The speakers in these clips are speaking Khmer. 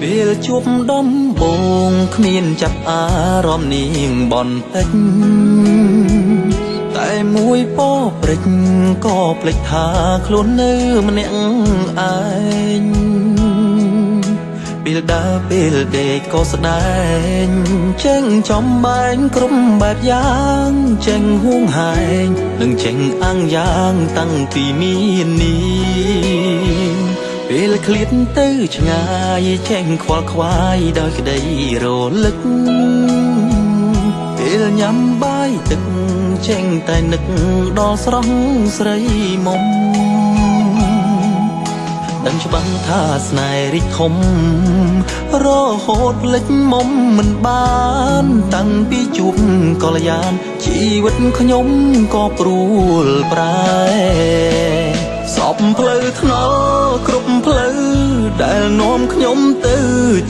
ពេលជួបដំបងគ្មានចាប់អារម្មណ៍នាងបនតិចតែមួយពោព្រិចក៏ភ្លេចថាខ្លួននៅម្នាក់ឯងពេលដើរពេលដេកក៏ស្ដែងចេញចំបែងគ្រប់បែបយ៉ាងចេញហួងហែងនឹងចេញអាំងយ៉ាងតាំងពីមាននេះពេលឃ្លាតទៅឆ្ងាយចេញខ្វល់ខ្វាយដោយក្តីរលឹកពេលញ៉ាំបាយទឹកចេញតែនឹកដល់ស្រស់ស្រីមុំដឹងច្បាស់ថាស្នេហ៍រីកធំរហូតភ្លេចមុំមិនបានតាំងពីជួបកល្យានជីវិតខ្ញុំក៏ព្រួលប្រែសពផ្លូវថ្នល់គ្រប់ផ្លូវដែលនាំខ្ញុំទៅ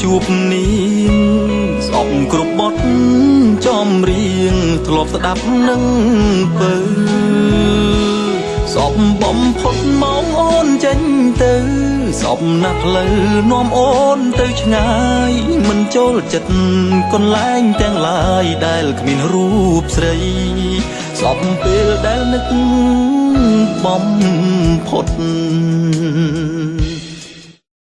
ជួបនាងសពគ្រប់បទចំរៀងធ្លាប់ស្ដាប់នឹងពើសពបំផុតមកអូនចេញទៅសពណាស់ផ្លូវនាំអូនទៅឆ្ងាយមិនចូលចិត្តកន្លែងទាំងឡាយដែលគ្មានរូបស្រីសពពេលដែលនឹកបំផុត